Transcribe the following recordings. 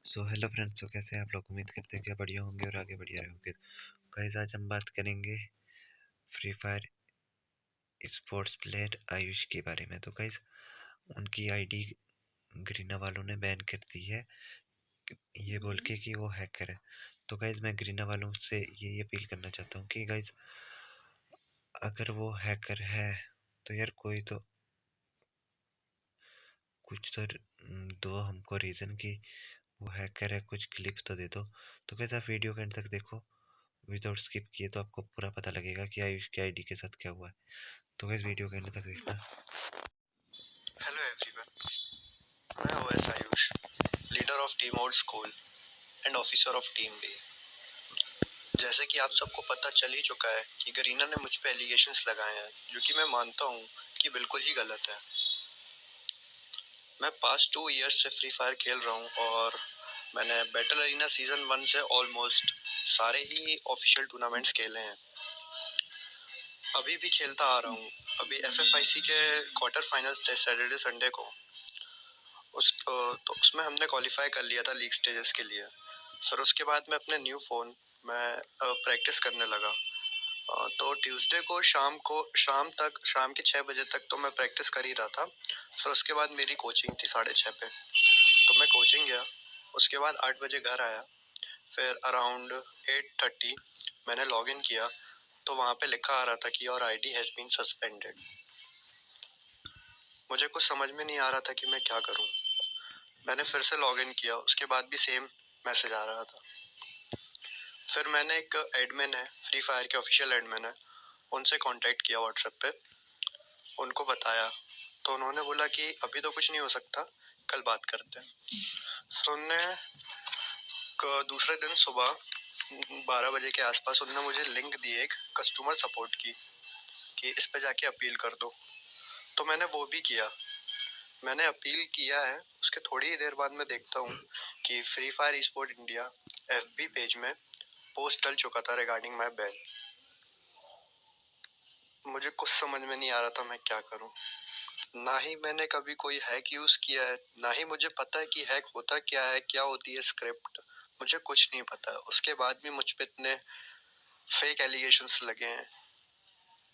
So hello friends, तो कैसे हैं आप लोग। उम्मीद करते हैं कि आप बढ़िया होंगे और आगे बढ़िया रहोगे। गाइस, आज हम बात करेंगे free fire sports player Ayush के बारे में। तो गाइस, उनकी आईडी गरीना वालों ने बैन कर दी है, ये बोल के कि वो हैकर है। तो गाइस, मैं गरीना वालों से ये अपील करना चाहता हूँ कि गाइस, अगर वो हैकर है तो यार कोई तो कुछ तो दो हमको रीज़न कि वो हैकर है, कुछ क्लिप तो दे दो। तो गाइस, आप वीडियो के एंड तक देखो विदाउट स्किप किए, तो आपको पूरा पता लगेगा कि आयुष की आईडी के साथ क्या हुआ है। तो गाइस, वीडियो के एंड तक देखना। हेलो एवरीवन, मैं OS Ayush, leader of team old school and officer of team day. जैसे कि आप सबको पता चल ही चुका है कि गरीना ने मुझ पे एलिगेशंस लगाए हैं, जो कि मैं मानता हूं कि बिल्कुल ही गलत है। मैं पास्ट 2 इयर्स से फ्री फायर खेल रहा हूं और मैंने बैटल अरीना सीजन 1 से ऑलमोस्ट सारे ही ऑफिशियल टूर्नामेंट्स खेले हैं। अभी भी खेलता आ रहा हूं। अभी एफएफआईसी के क्वार्टर फाइनल्स थे सैटरडे संडे को। तो उसमें हमने क्वालिफाई कर लिया था लीग स्टेजेस के लिए। फिर उसके बाद मैं अपने न्यू फ़ोन में प्रैक्टिस करने लगा। तो ट्यूसडे को शाम के 6 बजे तक तो मैं प्रैक्टिस कर ही रहा था। फिर उसके बाद मेरी कोचिंग थी 6:30 पे, तो मैं कोचिंग गया। उसके बाद 8 बजे घर आया। फिर अराउंड 8:30 मैंने लॉग इन किया, तो वहाँ पे लिखा आ रहा था कि your ID has been suspended. मुझे कुछ समझ में नहीं आ रहा था कि मैं क्या करूँ। मैंने फिर से लॉग इन किया, उसके बाद भी सेम मैसेज आ रहा था। फिर मैंने एक एडमिन है, फ्री फायर के ऑफिशियल एडमिन है, उनसे कांटेक्ट किया व्हाट्सएप पे, उनको बताया। तो उन्होंने बोला कि अभी तो कुछ नहीं हो सकता, कल बात करते हैं। फिर उनने दूसरे दिन सुबह 12 बजे के आसपास उन्होंने मुझे लिंक दी एक कस्टमर सपोर्ट की कि इस पे जाके अपील कर दो। तो मैंने वो भी किया। मैंने अपील किया है, उसके थोड़ी ही देर बाद मैं देखता हूँ कि free fire sport India FB page में पोस्ट डल चुका था रिगार्डिंग माय बैन। मुझे कुछ समझ में नहीं आ रहा था मैं क्या करूं। ना ही मैंने कभी कोई हैक यूज किया है, ना ही मुझे पता है कि हैक होता क्या है, क्या होती है स्क्रिप्ट, मुझे कुछ नहीं पता। उसके बाद भी मुझ पे इतने फेक एलिगेशंस लगे हैं,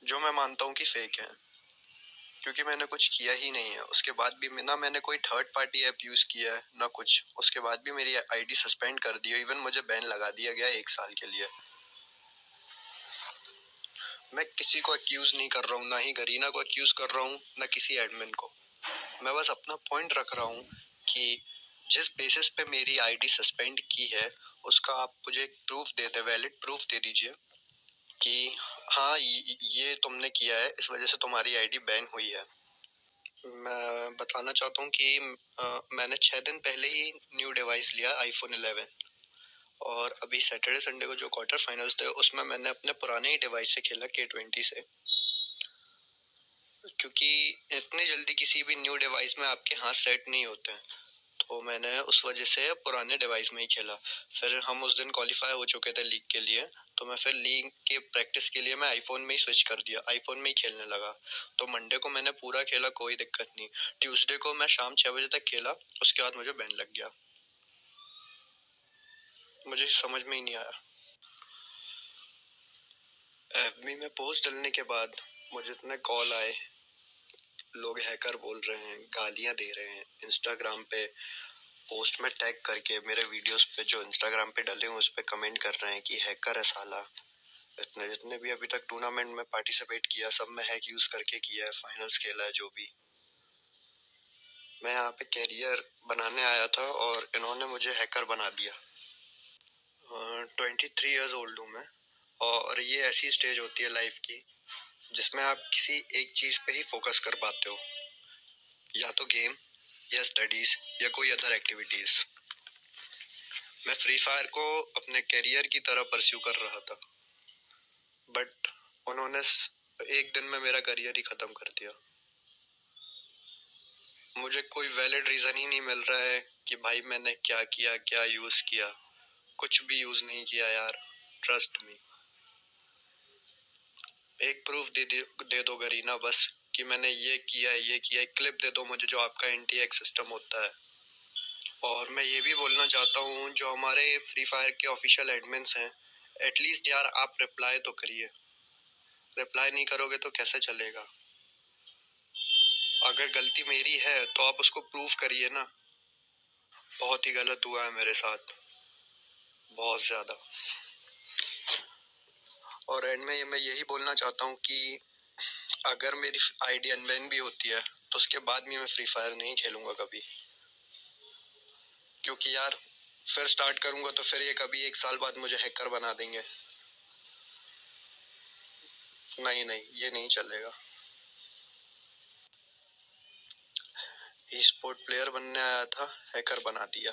जो मैं मानता हूँ कि फेक हैं, क्योंकि मैंने कुछ किया ही नहीं है। उसके बाद भी ना मैंने कोई थर्ड पार्टी ऐप यूज किया है ना कुछ। उसके बाद भी मेरी आईडी सस्पेंड कर दी है, इवन मुझे बैन लगा दिया गया 1 साल के लिए। मैं किसी को अक्यूज नहीं कर रहा हूँ, ना ही गरीना को अक्यूज कर रहा हूँ, ना किसी एडमिन को। मैं बस अपना पॉइंट रख रहा हूँ कि जिस बेसिस पे मेरी आईडी सस्पेंड की है, उसका आप मुझे एक प्रूफ दे दे, वैलिड प्रूफ दे दीजिए कि हाँ ये तुमने किया है, इस वजह से तुम्हारी आईडी बैन हुई है। मैं बताना चाहता हूँ कि मैंने 6 दिन पहले ही न्यू डिवाइस लिया, iPhone 11। और अभी सैटरडे संडे को जो क्वार्टर फाइनल्स थे, उसमें मैंने अपने पुराने ही डिवाइस से खेला, K20 से, क्योंकि इतनी जल्दी किसी भी न्यू डिवाइस में आपके हाथ सेट नहीं होते हैं। तो मैंने उस वजह से पुराने डिवाइस में ही खेला। फिर हम उस दिन क्वालिफाई हो चुके थे लीग के लिए, तो मैं फिर लीग के प्रैक्टिस के लिए मैं आईफोन में ही स्विच कर दिया, आईफोन में ही खेलने लगा। तो मंडे को मैंने पूरा खेला, कोई दिक्कत नहीं। ट्यूसडे को मैं शाम 6 बजे तक खेला, उसके बाद मुझे बैन लग गया। मुझे समझ में ही नहीं आया। एफबी में पोस्ट डालने के बाद मुझे इतने कॉल आए, लोग हैकर बोल रहे हैं, गालियां दे रहे हैं। इंस्टाग्राम पे पोस्ट में टैग करके मेरे वीडियोस पे जो इंस्टाग्राम पे डले हुए उस पे कमेंट कर रहे हैं कि हैकर है साला। इतने जितने भी अभी तक टूर्नामेंट में पार्टिसिपेट किया, सब में हैक यूज करके किया है, फाइनल्स खेला है जो भी। मैं यहाँ पे कैरियर बनाने आया था और इन्होंने मुझे हैकर बना दिया। 23 ईयर्स ओल्ड हूँ मैं, और ये ऐसी स्टेज होती है लाइफ की जिसमें आप किसी एक चीज पे ही फोकस कर पाते हो, या तो गेम, या स्टडीज, या कोई अदर एक्टिविटीज। मैं फ्री फायर को अपने करियर की तरह परस्यू कर रहा था, बट उन्होंने एक दिन में मेरा करियर ही खत्म कर दिया। मुझे कोई वैलिड रीजन ही नहीं मिल रहा है कि भाई मैंने क्या किया, क्या यूज किया। कुछ भी यूज नहीं किया यार, ट्रस्ट मी। एक प्रूफ दे दो गरीना, बस कि मैंने ये किया, ये किया। एक क्लिप दे दो मुझे जो आपका एंटी हैक सिस्टम होता है। और मैं ये भी बोलना चाहता हूँ, जो हमारे फ्री फायर के ऑफिशियल एडमिन्स हैं, एटलीस्ट यार आप रिप्लाई तो करिए। रिप्लाई नहीं करोगे तो कैसे चलेगा? अगर गलती मेरी है तो आप उसको प्रूव करिए ना। बहुत ही गलत हुआ है मेरे साथ, बहुत ज़्यादा। और एंड में मैं यही बोलना चाहता हूँ कि अगर मेरी आईडी अनबैन भी होती है तो उसके बाद भी मैं फ्री फायर नहीं खेलूंगा कभी, क्योंकि यार फिर स्टार्ट करूंगा तो फिर ये कभी 1 साल बाद मुझे हैकर बना देंगे। नहीं नहीं, ये नहीं चलेगा। ई स्पोर्ट प्लेयर बनने आया था, हैकर बना दिया।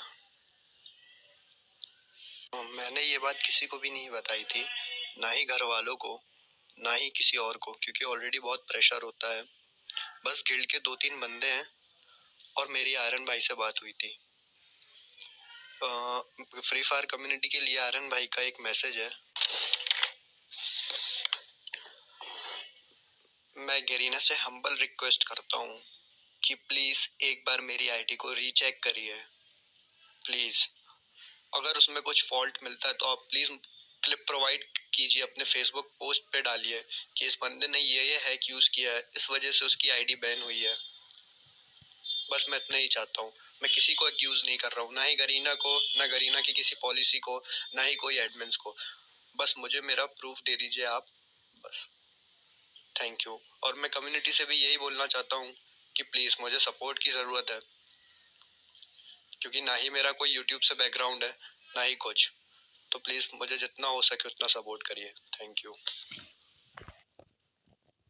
मैंने ये बात किसी को भी नहीं बताई थी, ना ही घर वालों को, ना ही किसी और को, क्योंकि ऑलरेडी बहुत प्रेशर होता है। बस गिल्ड के 2-3 बंदे हैं और मेरी आयरन भाई से बात हुई थी। फ्री फायर कम्युनिटी के लिए आयरन भाई का एक मैसेज है। मैं गरीना से हम्बल रिक्वेस्ट करता हूँ कि प्लीज एक बार मेरी आईडी को रीचेक करिए, प्लीज। अगर उसमें कुछ फॉल्ट मिलता है तो आप प्लीज क्लिप प्रोवाइड कीजिए, अपने फेसबुक पोस्ट पे डालिए कि इस बंदे ने ये हैक यूज किया है, इस वजह से उसकी आईडी बैन हुई है। बस मैं इतना ही चाहता हूँ। मैं किसी को एक्यूज नहीं कर रहा हूँ, ना ही गरीना को, ना गरीना की किसी पॉलिसी को, ना ही कोई एडमिन्स को। बस मुझे मेरा प्रूफ दे दीजिए आप, बस। Thank you. और मैं कम्युनिटी से भी यही बोलना चाहता हूँ कि प्लीज मुझे सपोर्ट की जरूरत है, क्योंकि ना ही मेरा कोई यूट्यूब से बैकग्राउंड है, ना ही कुछ। तो प्लीज मुझे जितना हो सके उतना सपोर्ट करिए। Thank you.